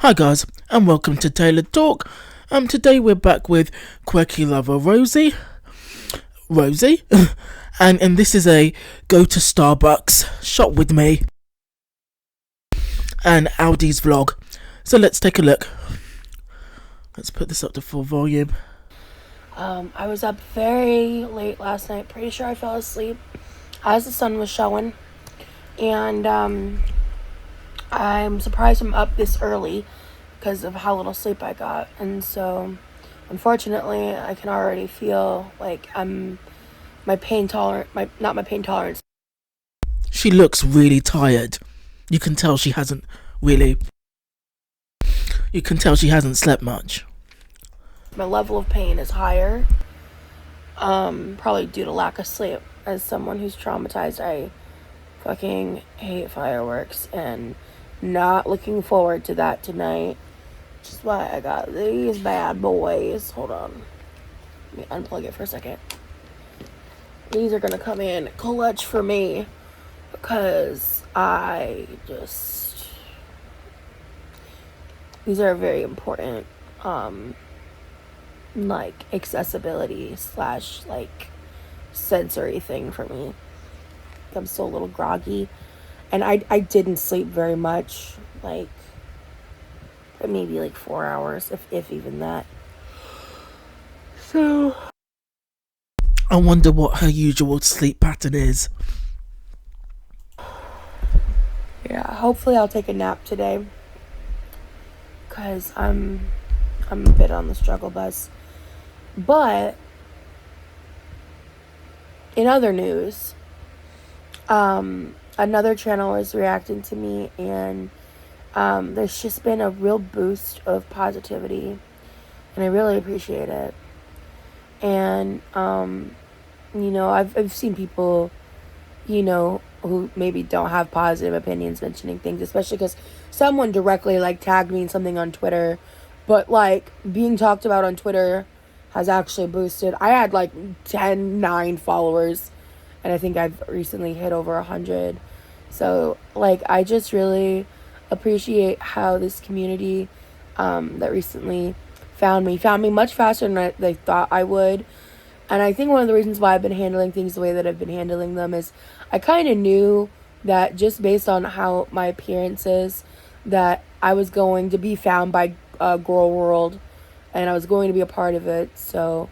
Hi guys, and welcome to Tailored Talk. Today we're back with quirky lover Rosie, and this is a go to Starbucks, shop with me, and Audi's vlog. So let's take a look. Let's put this up to full volume. I was up very late last night. Pretty sure I fell asleep as the sun was showing, and I'm surprised I'm up this early because of how little sleep I got. And so, unfortunately, I can already feel like my pain tolerance. She looks really tired. You can tell she hasn't slept much. My level of pain is higher, probably due to lack of sleep. As someone who's traumatized, I fucking hate fireworks and not looking forward to that tonight, which is why I got these bad boys. Hold on, let me unplug it for a second. These are gonna come in clutch for me because these are very important, like accessibility / like sensory thing for me. I'm still a little groggy, and I didn't sleep very much, like maybe like 4 hours, if even that. So I wonder what her usual sleep pattern is. Yeah, hopefully I'll take a nap today, because I'm a bit on the struggle bus. But in other news, another channel is reacting to me, and there's just been a real boost of positivity, and I really appreciate it. And I've seen people, who maybe don't have positive opinions mentioning things, especially because someone directly like tagged me in something on Twitter, but like being talked about on Twitter has actually boosted. I had like 9 followers, and I think I've recently hit over 100. So like I just really appreciate how this community that recently found me much faster than they thought I would. And I think one of the reasons why I've been handling things the way that I've been handling them is I kind of knew that just based on how my appearance is, that I was going to be found by Girl World, and I was going to be a part of it. So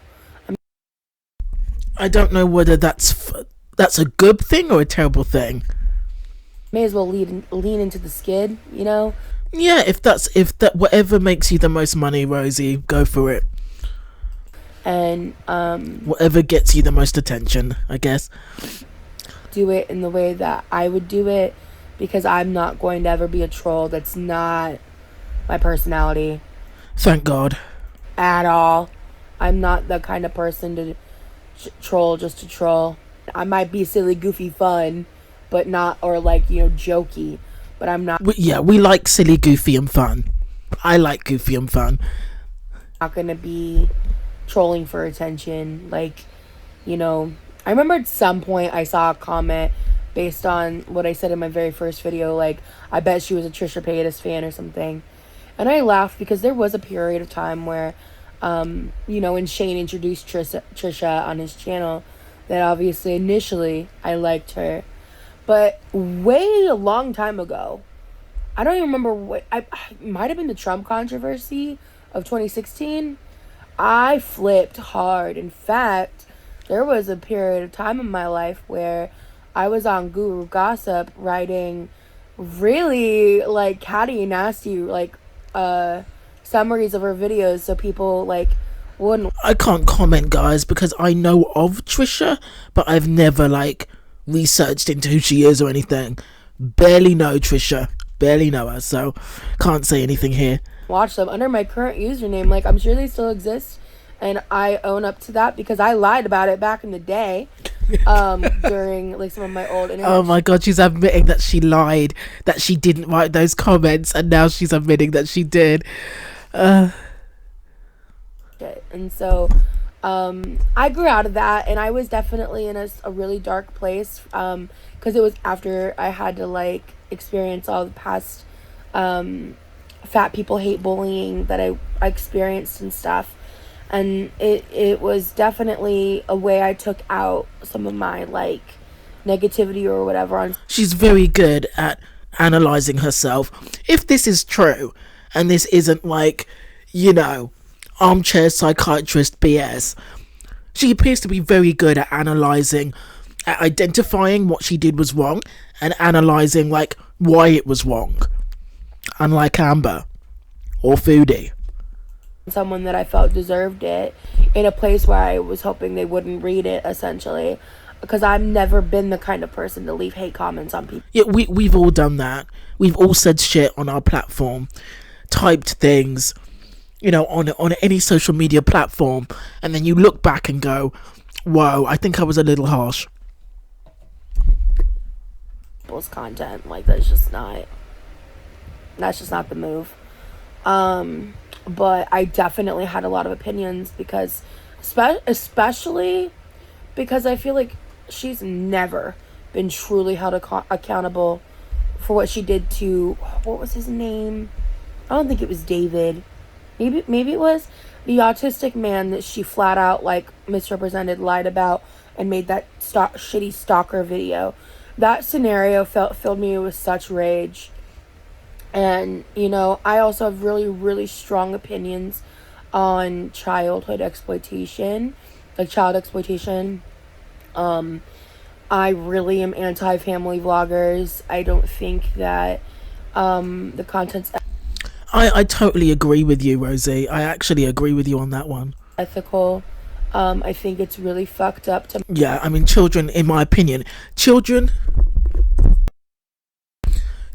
I don't know whether that's a good thing or a terrible thing. May as well lean into the skid, Yeah, if that whatever makes you the most money, Rosie, go for it. And whatever gets you the most attention, I guess. Do it in the way that I would do it, because I'm not going to ever be a troll. That's not my personality. Thank God. At all. I'm not the kind of person to troll just to troll. I might be silly, goofy, fun, but not, or like, jokey, but I'm not. We like silly, goofy, and fun. I like goofy and fun. Not gonna be trolling for attention. Like, I remember at some point I saw a comment based on what I said in my very first video, like, I bet she was a Trisha Paytas fan or something. And I laughed because there was a period of time where, when Shane introduced Trisha on his channel, that obviously initially I liked her. But way a long time ago, I don't even remember what, it might have been the Trump controversy of 2016. I flipped hard. In fact, there was a period of time in my life where I was on Guru Gossip writing really like catty and nasty like summaries of her videos, so people like wouldn't. I can't comment, guys, because I know of Trisha, but I've never like researched into who she is or anything. Barely know Trisha, barely know her, so can't say anything here. Watch them under my current username. Like, I'm sure they still exist, and I own up to that because I lied about it back in the day. During like some of my old interviews. Oh my God, she's admitting that she lied, that she didn't write those comments, and now she's admitting that she did. And so I grew out of that, and I was definitely in a really dark place, because it was after I had to like experience all the past fat people hate bullying that I experienced and stuff. And it was definitely a way I took out some of my like negativity or whatever on. She's very good at analyzing herself. If this is true, and this isn't like, you know, armchair psychiatrist BS, she appears to be very good at analyzing, at identifying what she did was wrong, and analyzing like why it was wrong. Unlike Amber or Foodie. Someone that I felt deserved it in a place where I was hoping they wouldn't read it, essentially, because I've never been the kind of person to leave hate comments on people. Yeah, we've all done that. We've all said shit on our platform, typed things, you know, on any social media platform, and then you look back and go, whoa, I think I was a little harsh. People's content, like, that's just not the move. But I definitely had a lot of opinions because, especially because I feel like she's never been truly held accountable for what she did to, what was his name? I don't think it was David. Maybe it was the autistic man that she flat out like misrepresented, lied about, and made that shitty stalker video. That scenario filled me with such rage. And, you know, I also have really, really strong opinions on childhood exploitation, like child exploitation. I really am anti-family vloggers. I don't think that the content's I totally agree with you, Rosie. I actually agree with you on that one. Ethical. I think it's really fucked up to... Yeah, I mean, children, in my opinion, children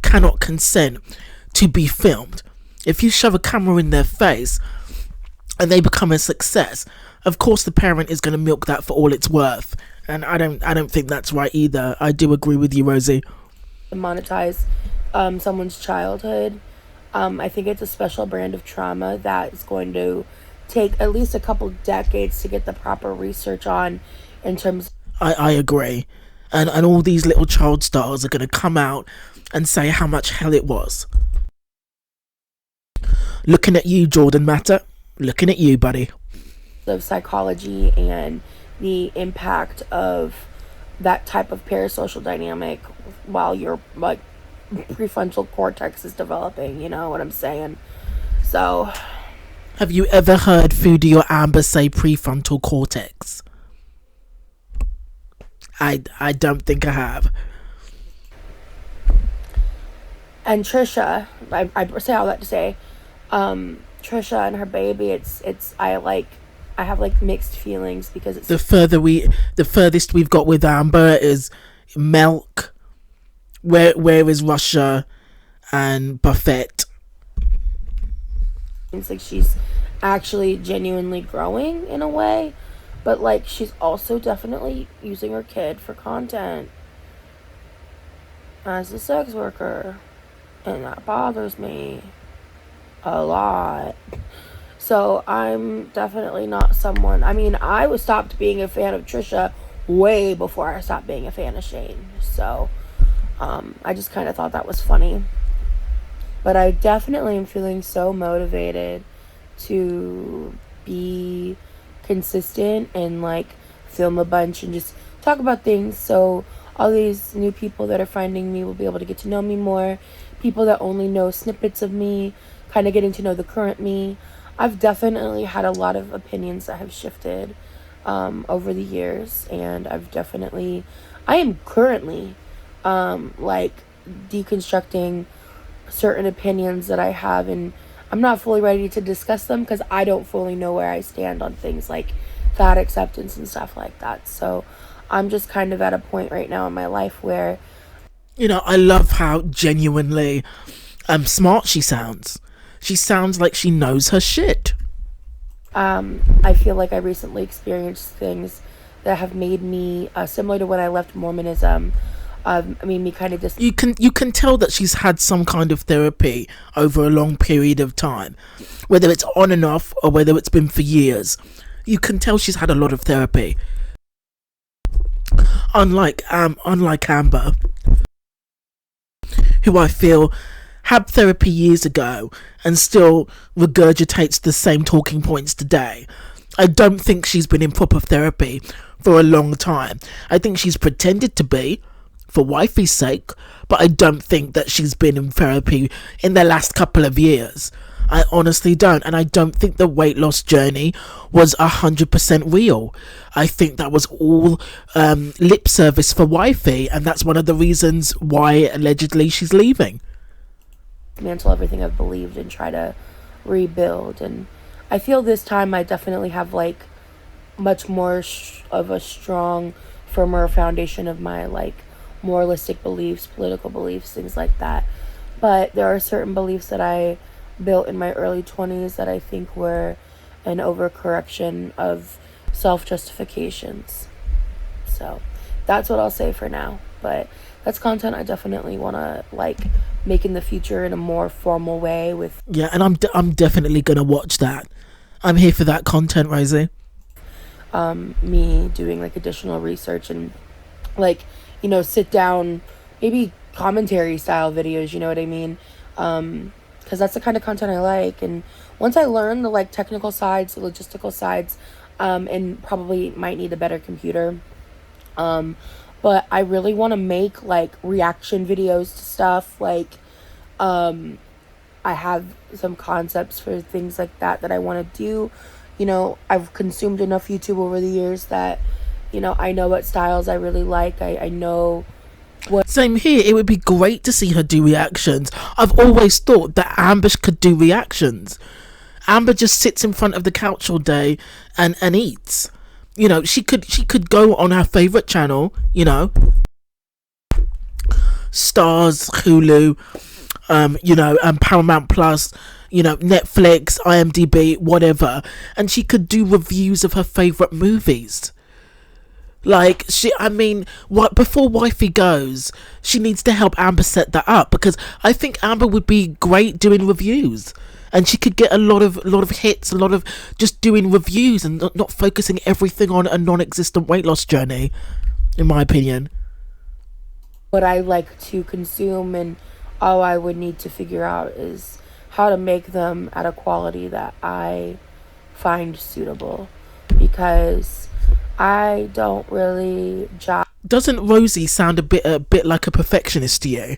cannot consent to be filmed. If you shove a camera in their face and they become a success, of course the parent is going to milk that for all it's worth, and I don't think that's right either. I do agree with you, Rosie. Monetize someone's childhood. I think it's a special brand of trauma that is going to take at least a couple decades to get the proper research on in terms... I agree. And all these little child stars are going to come out and say how much hell it was. Looking at you, Jordan Matter. Looking at you, buddy. Of psychology and the impact of that type of parasocial dynamic while your like prefrontal cortex is developing, you know what I'm saying? So, have you ever heard Foodie or Amber say prefrontal cortex? I don't think I have. And Trisha, I say all that to say, Trisha and her baby, I have like mixed feelings because it's the furthest we've got with Amber is Milk. Where is Russia and Buffett? It's like she's actually genuinely growing in a way, but like she's also definitely using her kid for content as a sex worker, and that bothers me a lot. So I'm definitely not someone... I mean, I stopped being a fan of Trisha way before I stopped being a fan of Shane. So I just kind of thought that was funny. But I definitely am feeling so motivated to be consistent and like film a bunch and just talk about things, so all these new people that are finding me will be able to get to know me more. People that only know snippets of me, kind of getting to know the current me. I've definitely had a lot of opinions that have shifted over the years, and I am currently like deconstructing certain opinions that I have, and I'm not fully ready to discuss them because I don't fully know where I stand on things like fat acceptance and stuff like that. So I'm just kind of at a point right now in my life where, you know, I love how genuinely smart she sounds. She sounds like she knows her shit. I feel like I recently experienced things that have made me similar to when I left Mormonism. Made me kind of just... You can tell that she's had some kind of therapy over a long period of time, whether it's on and off or whether it's been for years. You can tell she's had a lot of therapy. Unlike Amber, who I feel had therapy years ago and still regurgitates the same talking points today. I don't think she's been in proper therapy for a long time. I think she's pretended to be for wifey's sake, but I don't think that she's been in therapy in the last couple of years. I honestly don't, and I don't think the weight loss journey was 100% real. I think that was all lip service for wifey, and that's one of the reasons why allegedly she's leaving. Dismantle everything I've believed and try to rebuild. And I feel this time I definitely have like much more of a strong, firmer foundation of my like moralistic beliefs, political beliefs, things like that. But there are certain beliefs that I built in my early 20s that I think were an overcorrection of self-justifications. So that's what I'll say for now. But that's content I definitely want to like make in the future in a more formal way with. Yeah, and I'm definitely gonna watch that. I'm here for that content, Rosie. Me doing like additional research and like, you know, sit down, maybe commentary style videos, you know what I mean? Because that's the kind of content I like. And once I learn the like technical sides, the logistical sides, and probably might need a better computer, but I really want to make like reaction videos to stuff. Like I have some concepts for things like that I want to do. You know, I've consumed enough YouTube over the years that, you know, I know what styles I really like. I know what. Same here. It would be great to see her do reactions. I've always thought that Amber could do reactions. Amber just sits in front of the couch all day and eats. You know, she could go on her favourite channel, you know, Stars, Hulu, you know, Paramount Plus, you know, Netflix, IMDb, whatever, and she could do reviews of her favourite movies. Like, what before wifey goes, she needs to help Amber set that up, because I think Amber would be great doing reviews, and she could get a lot of hits, a lot of just doing reviews and not focusing everything on a non-existent weight loss journey, in my opinion. What I like to consume, and all I would need to figure out is how to make them at a quality that I find suitable, because I don't really Doesn't Rosie sound a bit like a perfectionist to you?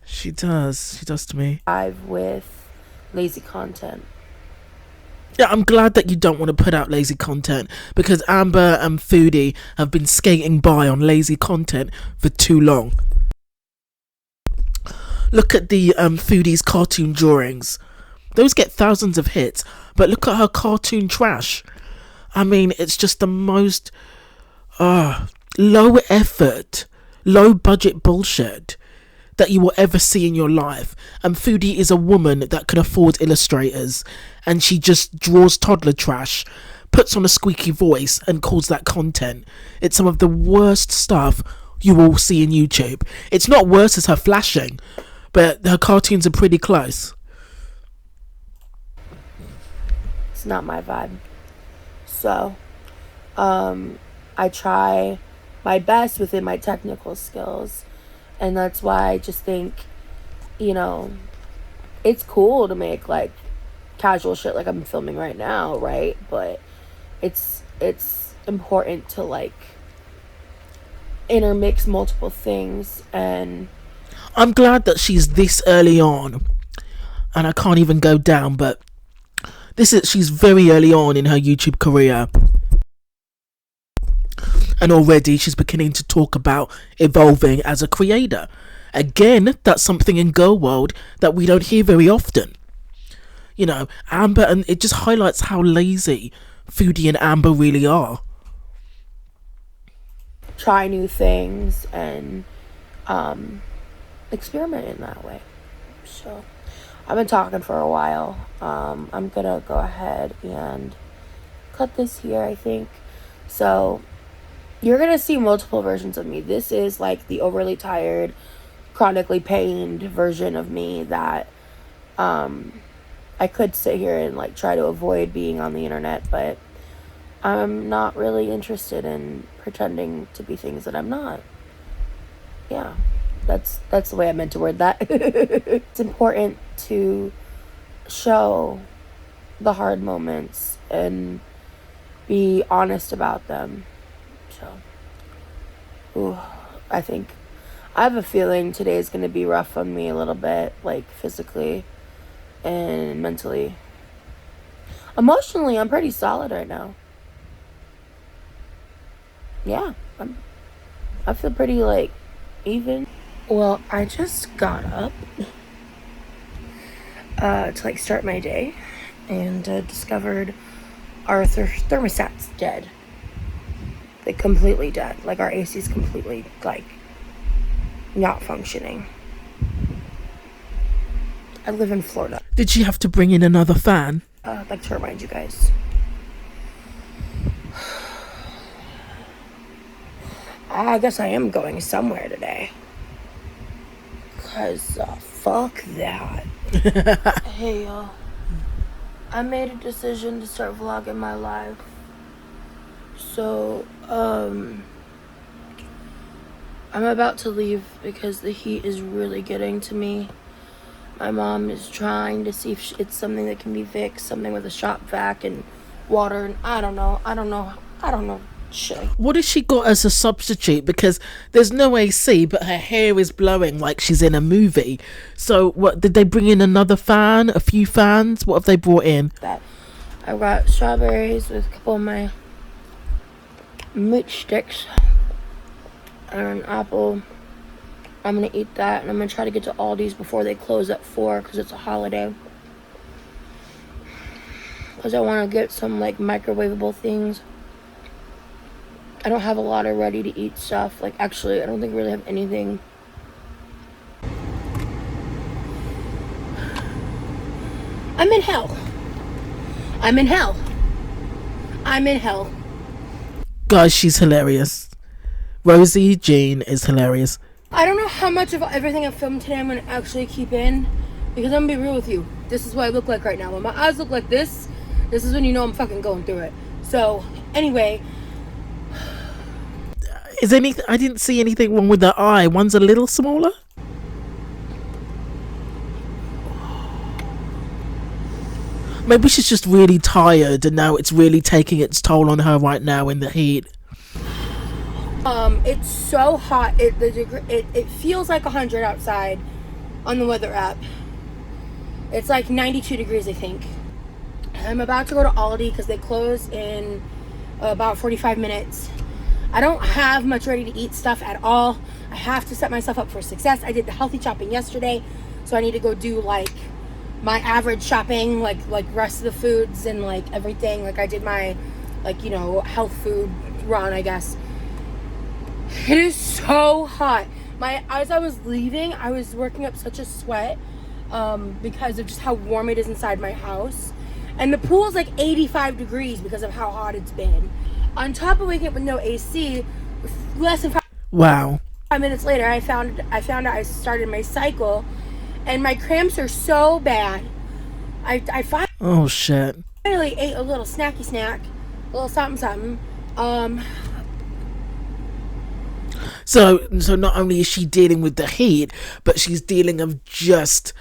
She does to me. With lazy content. Yeah, I'm glad that you don't want to put out lazy content, because Amber and Foodie have been skating by on lazy content for too long. Look at the Foodie's cartoon drawings. Those get thousands of hits, but look at her cartoon trash. I mean, it's just the most low effort, low budget bullshit that you will ever see in your life. And Foodie is a woman that can afford illustrators, and she just draws toddler trash, puts on a squeaky voice, and calls that content. It's some of the worst stuff you will see in YouTube. It's not worse as her flashing, but her cartoons are pretty close. It's not my vibe. So, I try my best within my technical skills. And that's why I just think, you know, it's cool to make like casual shit like I'm filming right now, right? But it's important to like intermix multiple things. And I'm glad that she's this early on, and I can't even go down, but she's very early on in her YouTube career, and already she's beginning to talk about evolving as a creator. Again, that's something in girl world that we don't hear very often. You know, Amber, and it just highlights how lazy Foodie and Amber really are. Try new things and experiment in that way. So I've been talking for a while. I'm gonna go ahead and cut this here, I think. So you're gonna see multiple versions of me. This is like the overly tired, chronically pained version of me that I could sit here and like try to avoid being on the internet, but I'm not really interested in pretending to be things that I'm not. Yeah. That's the way I meant to word that. It's important to show the hard moments and be honest about them. So, I have a feeling today is going to be rough on me a little bit, like physically and mentally. Emotionally, I'm pretty solid right now. Yeah, I feel pretty, like, even. Well, I just got up to, like, start my day and discovered our thermostat's dead. Like, completely dead. Like, our AC is completely, like, not functioning. I live in Florida. Did she have to bring in another fan? I'd like to remind you guys. I guess I am going somewhere today. Cause fuck that. Hey y'all. I made a decision to start vlogging my life. So, I'm about to leave because the heat is really getting to me. My mom is trying to see if it's something that can be fixed, something with a shop vac and water, and I don't know shit. What has she got as a substitute? Because there's no AC, but her hair is blowing like she's in a movie. So what, did they bring in another fan, a few fans? What have they brought in? That I got strawberries with a couple of my meat sticks and an apple. I'm gonna eat that, and I'm gonna try to get to Aldi's before they close at 4 because it's a holiday. Because I want to get some, like, microwavable things. I don't have a lot of ready to eat stuff. Like, actually, I don't think I really have anything. I'm in hell. I'm in hell. I'm in hell. Guys, she's hilarious. Rosie Jean is hilarious. I don't know how much of everything I've filmed today I'm going to actually keep in. Because I'm going to be real with you. This is what I look like right now. When my eyes look like this is when you know I'm fucking going through it. So, anyway. Is anything? I didn't see anything wrong with the eye. One's a little smaller. Maybe she's just really tired and now it's really taking its toll on her right now in the heat. It's so hot. It feels like 100 outside on the weather app. It's like 92 degrees, I think. I'm about to go to Aldi because they close in about 45 minutes. I don't have much ready to eat stuff at all. I have to set myself up for success. I did the healthy shopping yesterday, so I need to go do, like, my average shopping, like rest of the foods and, like, everything. Like, I did my, like, you know, health food run, I guess. It is so hot. As I was leaving, I was working up such a sweat because of just how warm it is inside my house. And the pool's like 85 degrees because of how hot it's been. On top of waking up with no AC, less than 5 minutes later, I found out I started my cycle, and my cramps are so bad. I Oh shit. finally ate a little snacky snack, a little something. So not only is she dealing with the heat, but she's dealing of just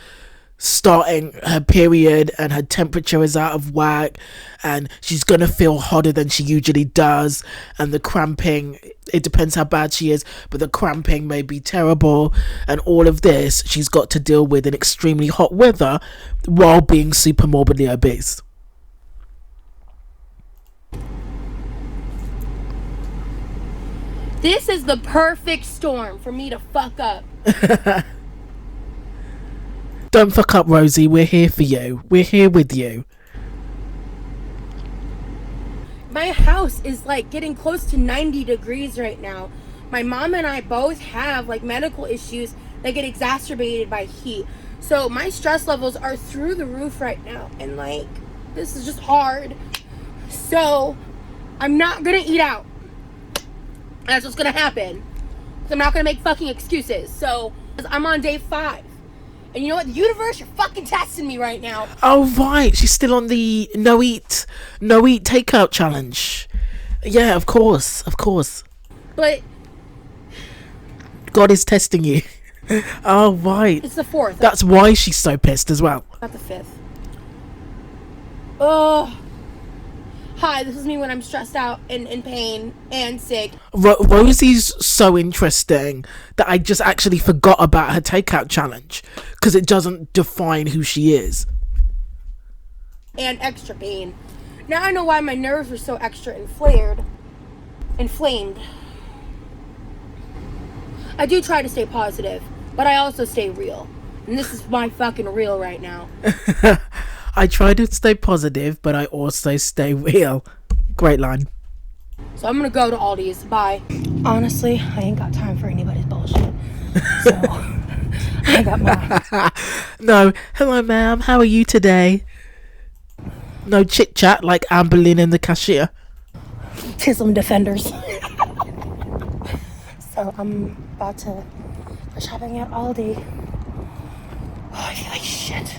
starting her period and her temperature is out of whack and she's gonna feel hotter than she usually does, and the cramping, it depends how bad she is, but the cramping may be terrible, and all of this she's got to deal with in extremely hot weather while being super morbidly obese. This is the perfect storm for me to fuck up. Don't fuck up, Rosie. We're here for you. We're here with you. My house is like getting close to 90 degrees right now. My mom and I both have like medical issues that get exacerbated by heat. So my stress levels are through the roof right now. And like, this is just hard. So I'm not gonna eat out. That's what's gonna happen. I'm not gonna make fucking excuses. So I'm on day 5. And you know what? The universe, you're fucking testing me right now. Oh right, she's still on the no eat takeout challenge. Yeah, of course. But God is testing you. Oh, right. It's the 4th. That's why she's so pissed as well. Not the 5th. Oh. Hi, this is me when I'm stressed out and in pain and sick. Rosie's so interesting that I just actually forgot about her takeout challenge because it doesn't define who she is. And extra pain. Now I know why my nerves were so extra inflamed. I do try to stay positive, but I also stay real. And this is my fucking real right now. I try to stay positive, but I also stay real. Great line. So I'm gonna go to Aldi's. Bye. Honestly, I ain't got time for anybody's bullshit. So I got mine. No, hello ma'am, how are you today? No chit chat like Amber Lynn and the cashier. Tism defenders. So I'm about to go shopping at Aldi. Oh, I feel like shit.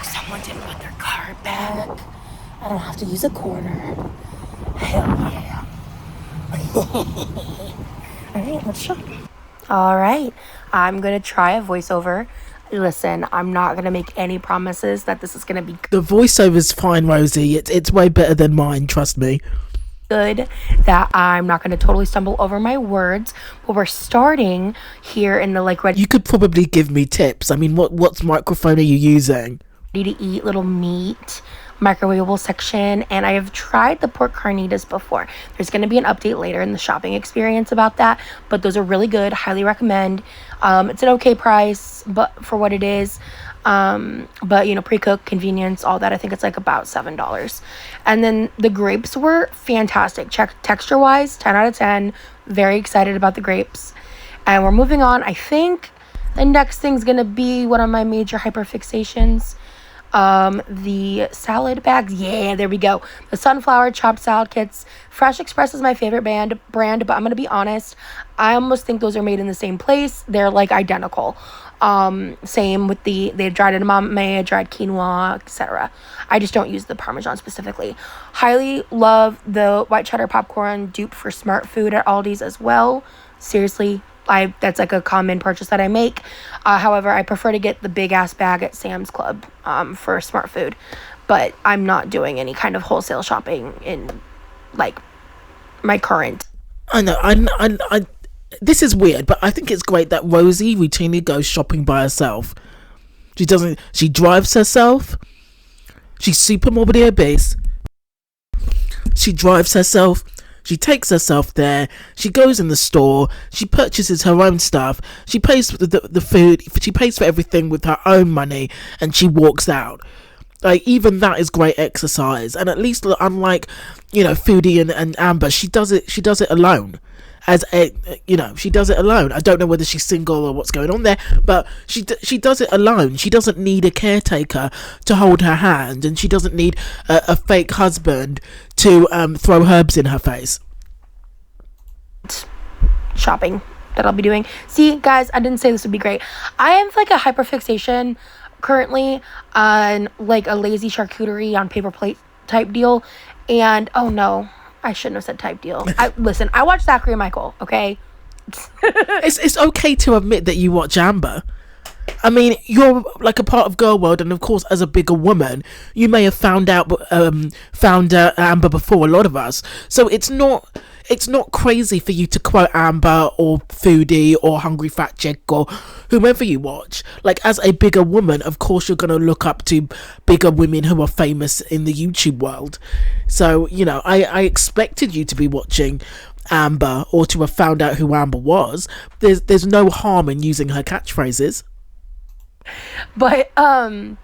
Someone didn't put their card back. I don't have to use a quarter. Hell yeah. Alright, let's shop. Alright, I'm gonna try a voiceover. Listen, I'm not gonna make any promises that this is gonna be The voiceover's fine, Rosie. It's way better than mine, trust me. good, that I'm not gonna totally stumble over my words, but we're starting here in the like ready You could probably give me tips. I mean, what microphone are you using? to eat little meat microwavable section, and I have tried the pork carnitas before. There's going to be an update later in the shopping experience about that, but those are really good. Highly recommend. It's an okay price, but for what it is, but you know, pre-cooked, convenience, all that, I think it's like about $7. And then the grapes were fantastic. Check texture wise, 10 out of 10. Very excited about the grapes. And we're moving on. I think the next thing's gonna be one of my major hyperfixations. The salad bags. Yeah, there we go. The sunflower chopped salad kits. Fresh Express is my favorite brand, but I'm gonna be honest, I almost think those are made in the same place. They're like identical. Same with they dried edamame, dried quinoa, etc. I just don't use the Parmesan specifically. Highly love the white cheddar popcorn dupe for Smart Food at Aldi's as well. Seriously, that's like a common purchase that I make. However, I prefer to get the big ass bag at Sam's Club for Smart Food, but I'm not doing any kind of wholesale shopping in like my current. I know. I this is weird, but I think it's great that Rosie routinely goes shopping by herself. She drives herself. She's super morbidly obese. She drives herself. She takes herself there. She goes in the store. She purchases her own stuff. She pays for the food. She pays for everything with her own money, and she walks out. Like, even that is great exercise. And at least, unlike, Foodie and Amber, she does it alone. She does it alone. I don't know whether she's single or what's going on there, but she does it alone. She doesn't need a caretaker to hold her hand, and she doesn't need a fake husband to throw herbs in her face. Shopping that I'll be doing. See, guys, I didn't say this would be great. I have like a hyperfixation currently on like a lazy charcuterie on paper plate type deal, and oh no, I shouldn't have said type deal. Listen, I watch Zachary and Michael, okay? It's okay to admit that you watch Amber. I mean, you're like a part of Girl World, and of course, as a bigger woman, you may have found Amber before a lot of us. So it's not crazy for you to quote Amber or Foodie or Hungry Fat Chick or whomever you watch. Like, as a bigger woman, of course, you're going to look up to bigger women who are famous in the YouTube world. So, I expected you to be watching Amber or to have found out who Amber was. There's no harm in using her catchphrases. But I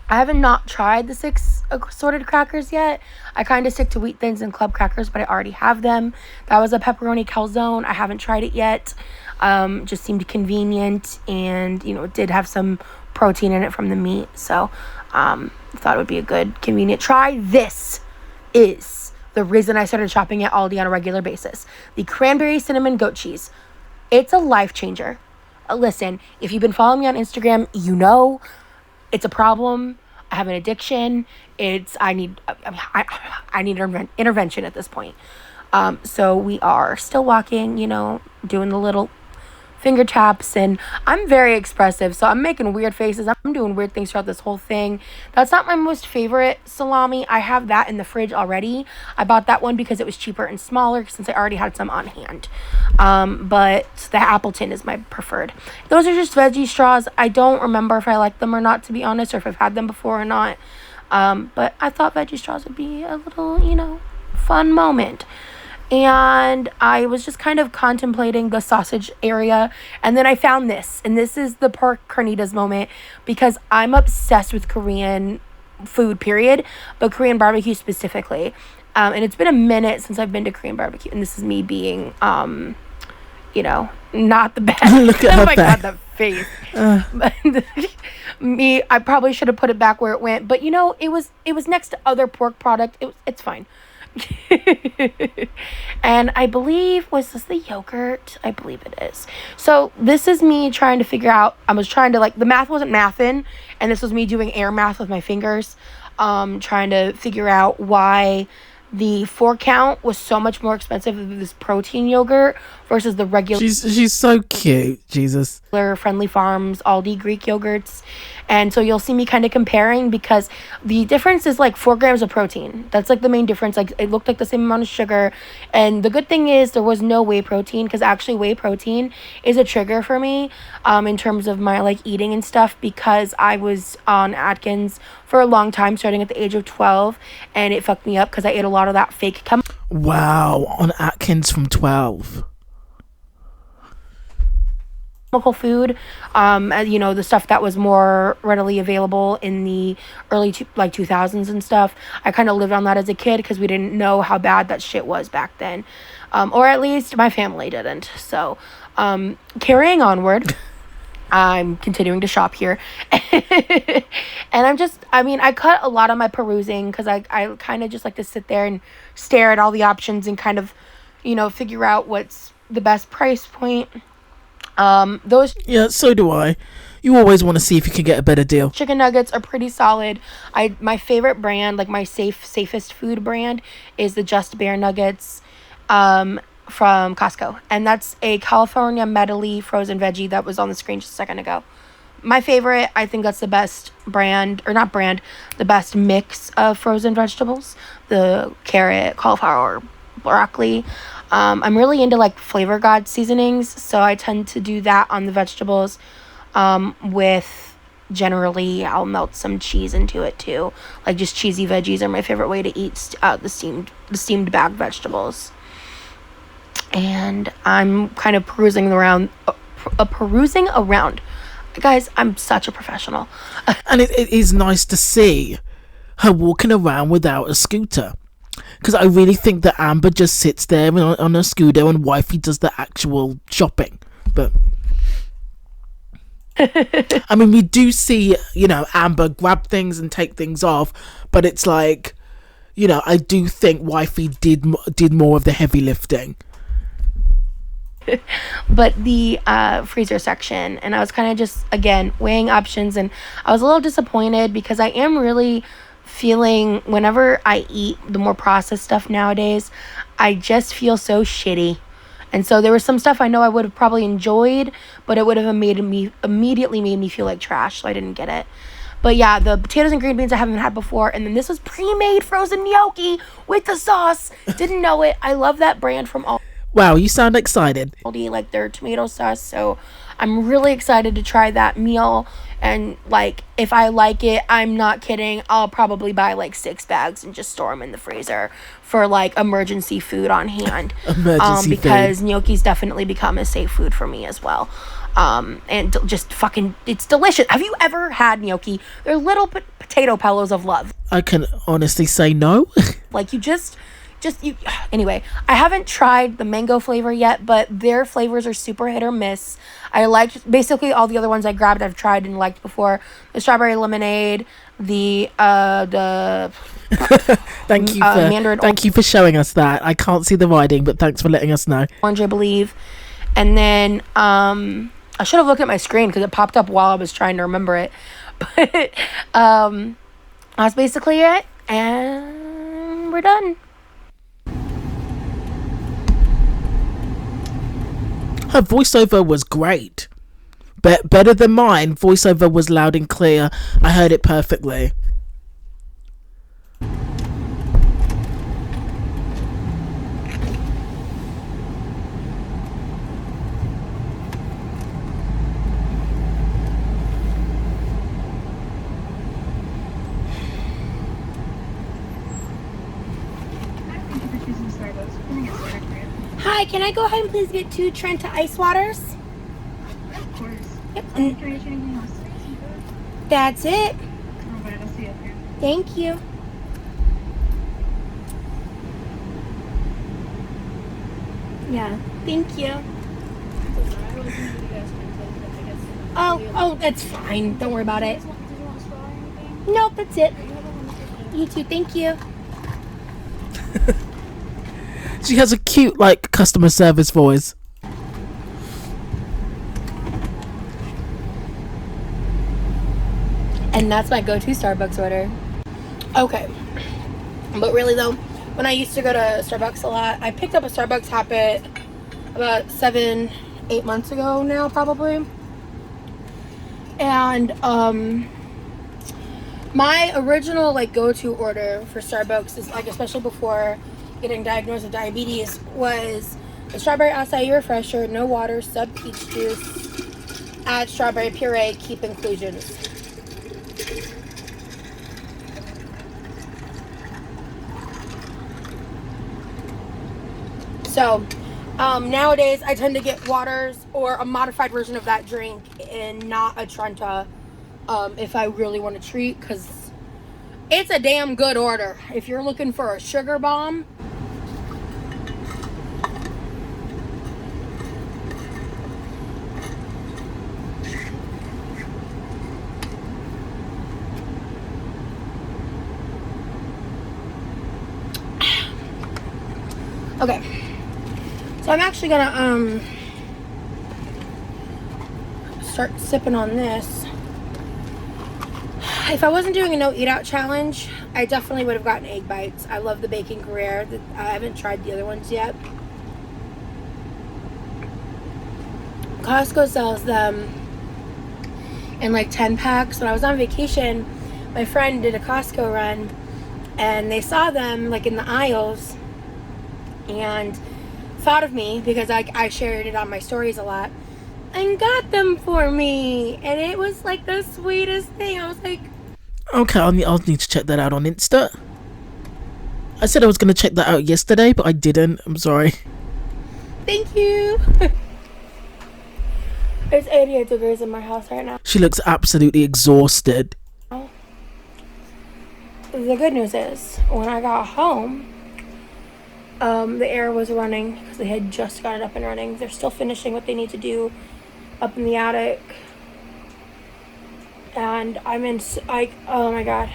haven't not tried the 6 assorted crackers yet. I kind of stick to Wheat Thins and Club crackers, but I already have them. That was a pepperoni calzone. I haven't tried it yet. Just seemed convenient, and it did have some protein in it from the meat, so thought it would be a good convenient try. This is the reason I started shopping at Aldi on a regular basis. The cranberry cinnamon goat cheese. It's a life changer. Listen, if you've been following me on Instagram, it's a problem. I have an addiction. I need intervention at this point. So we are still walking, doing the little finger taps, and I'm very expressive, so I'm making weird faces. I'm doing weird things throughout this whole thing. That's not my most favorite salami. I have that in the fridge already. I bought that one because it was cheaper and smaller since I already had some on hand. But the Appleton is my preferred. Those are just veggie straws. I don't remember if I like them or not, to be honest, or if I've had them before or not. But I thought veggie straws would be a little, fun moment. And I was just kind of contemplating the sausage area, and then I found this, and this is the pork carnitas moment, because I'm obsessed with Korean food, period, but Korean barbecue specifically. And it's been a minute since I've been to Korean barbecue, and this is me being, not the best. Look at her oh my back. God, the face. I probably should have put it back where it went, but it was next to other pork product. It's fine. And I believe, was this the yogurt? I believe it is. So this is me trying to figure out, I was trying to, the math wasn't mathing, and this was me doing air math with my fingers, trying to figure out why the 4 count was so much more expensive than this protein yogurt versus the regular. She's so cute, Jesus. Friendly Farms Aldi Greek yogurts. And so you'll see me kind of comparing, because the difference is 4 grams of protein. That's the main difference. It looked like the same amount of sugar. And the good thing is there was no whey protein, because actually whey protein is a trigger for me in terms of my eating and stuff, because I was on Atkins for a long time, starting at the age of 12, and it fucked me up because I ate a lot of that fake Wow, on Atkins from 12. chemical food, the stuff that was more readily available in the early 2000s and stuff. I kind of lived on that as a kid because we didn't know how bad that shit was back then, or at least my family didn't. So carrying onward, I'm continuing to shop here. And I cut a lot of my perusing because I kind of just like to sit there and stare at all the options and kind of figure out what's the best price point. Yeah, so do I. You always want to see if you can get a better deal. Chicken nuggets are pretty solid. My favorite brand, my safest food brand, is the Just Bear Nuggets from Costco, and that's a California medley frozen veggie that was on the screen just a second ago. My favorite, I think that's the best the best mix of frozen vegetables: the carrot, cauliflower, broccoli. I'm really into Flavor God seasonings, so I tend to do that on the vegetables. With generally, I'll melt some cheese into it too. Just cheesy veggies are my favorite way to eat the steamed bagged vegetables. And I'm kind of perusing around. Guys, I'm such a professional. And it is nice to see her walking around without a scooter. Because I really think that Amber just sits there on a scooter and wifey does the actual shopping. But we do see, Amber grab things and take things off. But it's I do think wifey did more of the heavy lifting. But the freezer section, and I was kind of just, again, weighing options, and I was a little disappointed because I am really feeling, whenever I eat the more processed stuff nowadays, I just feel so shitty. And so there was some stuff I know I would have probably enjoyed, but it would have immediately made me feel like trash, so I didn't get it. But yeah, the potatoes and green beans I haven't had before, and then this was pre-made frozen gnocchi with the sauce. Didn't know it. I love that brand from Aldi. Wow, you sound excited. Their tomato sauce, so I'm really excited to try that meal. And if I like it, I'm not kidding, I'll probably buy 6 bags and just store them in the freezer for emergency food on hand. Because gnocchi's definitely become a safe food for me as well. And just fucking, it's delicious. Have you ever had gnocchi? They're little potato pillows of love. I can honestly say no. Anyway, I haven't tried the mango flavor yet, but their flavors are super hit or miss. I liked basically all the other ones I grabbed, I've tried and liked before. The strawberry lemonade, the thank you for showing us that. I can't see the writing, but thanks for letting us know. Orange, I believe. And then I should have looked at my screen because it popped up while I was trying to remember it. But that's basically it, and we're done. Her voiceover was great. Better than mine. Voiceover was loud and clear. I heard it perfectly. Hi, can I go ahead and please get 2 Trenta ice waters? Of course. Yep. Can I get you anything else today? That's it. Alright, I'll see you up here. Thank you. Yeah, thank you. Oh, that's fine. Don't worry about it. Nope, that's it. You too, thank you. She has a cute, like, customer service voice. And that's my go-to Starbucks order. Okay. But really though, when I used to go to Starbucks a lot, I picked up a Starbucks habit about 7-8 months ago now, probably. And my original like go-to order for Starbucks is like, especially before getting diagnosed with diabetes, was a strawberry acai refresher, no water, sub peach juice, add strawberry puree, keep inclusions. So nowadays I tend to get waters or a modified version of that drink and not a Trenta if I really want to treat, because it's a damn good order. If you're looking for a sugar bomb, okay. So I'm actually gonna start sipping on this. If I wasn't doing a no eat out challenge, I definitely would have gotten egg bites. I love the bacon Gruyere. I haven't tried the other ones yet. Costco sells them in like 10 packs. When I was on vacation, my friend did a Costco run and they saw them like in the aisles and thought of me because I shared it on my stories a lot and got them for me, and it was like the sweetest thing. I was like, Okay, I'll need to check that out on Insta. I said I was going to check that out yesterday, but I didn't. I'm sorry. thank you. It's 88 degrees in my house right now. She looks absolutely exhausted. The good news is, when I got home, the air was running because they had just got it up and running. They're still finishing what they need to do up in the attic. And I'm in, like, oh my god,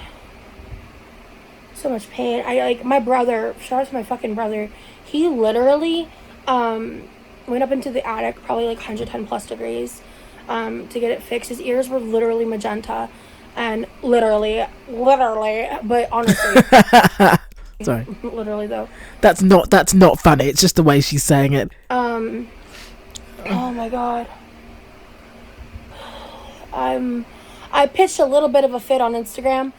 so much pain. My brother, shout out to my fucking brother, he literally went up into the attic, probably like 110 plus degrees, to get it fixed. His ears were literally magenta, and literally, but honestly, Sorry. literally though. That's not funny. It's just the way she's saying it. Oh my god. I pitched a little bit of a fit on Instagram.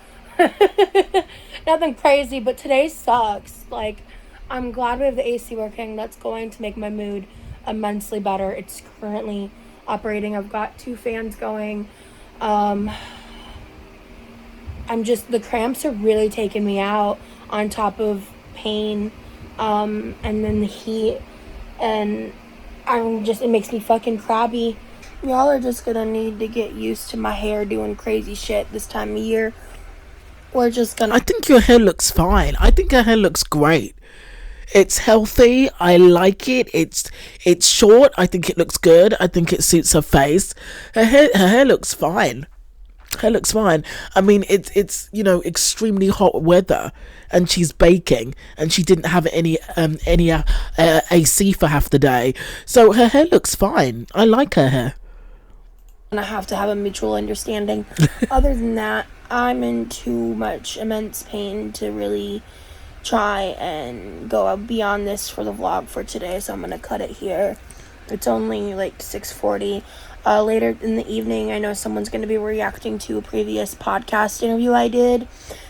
Nothing crazy, but today sucks. Like, I'm glad we have the AC working. That's going to make my mood immensely better. It's currently operating. I've got 2 fans going. The cramps are really taking me out, on top of pain, and then the heat, and it makes me fucking crabby. Y'all are just gonna need to get used to my hair doing crazy shit this time of year. We're just gonna... I think your hair looks fine. I think her hair looks great. It's healthy. I like it. It's short. I think it looks good. I think it suits her face. Her hair looks fine. Her looks fine. I mean, it's extremely hot weather, and she's baking, and she didn't have any AC for half the day, so her hair looks fine. I like her hair. And I have to have a mutual understanding. Other than that, I'm in too much immense pain to really try and go beyond this for the vlog for today, so I'm gonna cut it here. It's only like 6:40. Later in the evening, I know someone's going to be reacting to a previous podcast interview I did.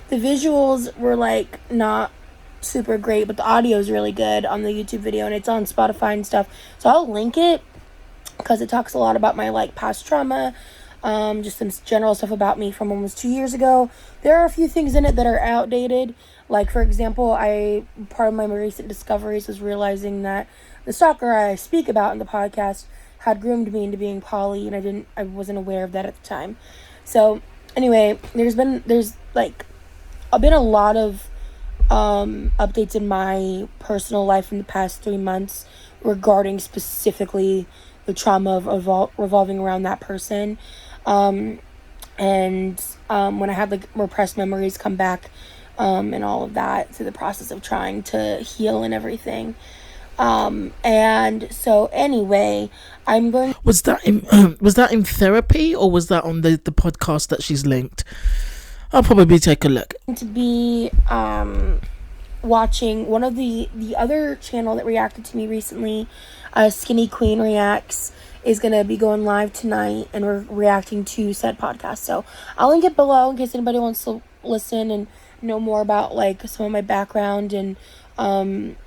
The visuals were like not super great, but the audio is really good on the YouTube video, and it's on Spotify and stuff. So I'll link it because it talks a lot about my like past trauma, just some general stuff about me from almost 2 years ago. There are a few things in it that are outdated. Like, for example, part of my recent discoveries was realizing that the stalker I speak about in the podcast had groomed me into being poly, and I wasn't aware of that at the time. So anyway, there's been a lot of updates in my personal life in the past 3 months regarding specifically the trauma of revolving around that person. When I had like repressed memories come back, and all of that through the process of trying to heal and everything. And so anyway, I'm going. Was that in therapy, or was that on the podcast that she's linked? I'll probably take a look. To be watching one of the other channel that reacted to me recently, Skinny Queen Reacts, is going to be going live tonight, and we're reacting to said podcast. So I'll link it below in case anybody wants to listen and know more about like some of my background. And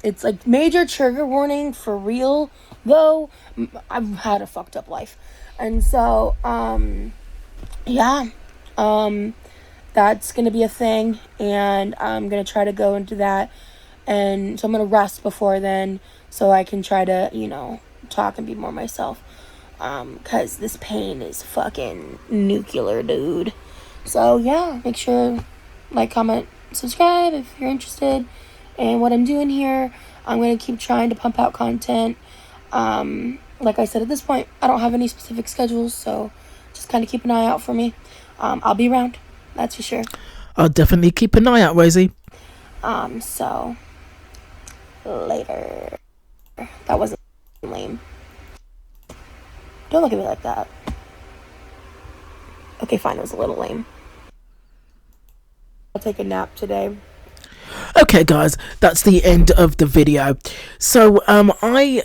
it's like major trigger warning for real, though. I've had a fucked up life, and so that's gonna be a thing, and I'm gonna try to go into that, and so I'm gonna rest before then so I can try to talk and be more myself, because this pain is fucking nuclear, dude. So yeah, make sure like, comment, subscribe if you're interested in what I'm doing here. I'm going to keep trying to pump out content. Like I said, at this point, I don't have any specific schedules, so just kind of keep an eye out for me. I'll be around, that's for sure. I'll definitely keep an eye out, Rosie. So, later. That wasn't lame. Don't look at me like that. Okay, fine, it was a little lame. I'll take a nap today. Okay, guys, that's the end of the video. So, I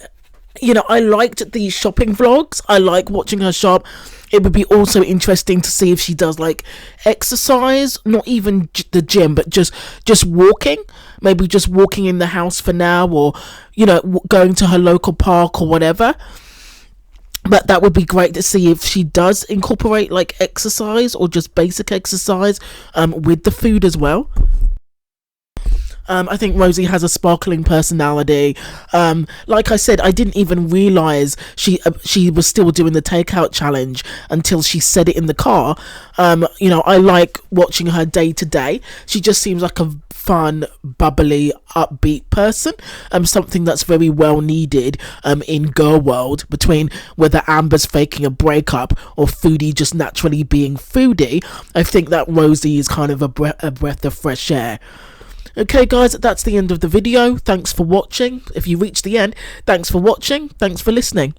liked the shopping vlogs. I like watching her shop. It would be also interesting to see if she does like exercise, not even the gym, but just walking. Maybe just walking in the house for now, or going to her local park or whatever. But that would be great to see if she does incorporate like exercise or just basic exercise with the food as well. I think Rosie has a sparkling personality. Like I said, I didn't even realise she was still doing the takeout challenge until she said it in the car. I like watching her day to day. She just seems like a fun, bubbly, upbeat person. Something that's very well needed in girl world, between whether Amber's faking a breakup or Foodie just naturally being Foodie. I think that Rosie is kind of a breath of fresh air. Okay guys, that's the end of the video. Thanks for watching. If you reached the end, thanks for watching. Thanks for listening.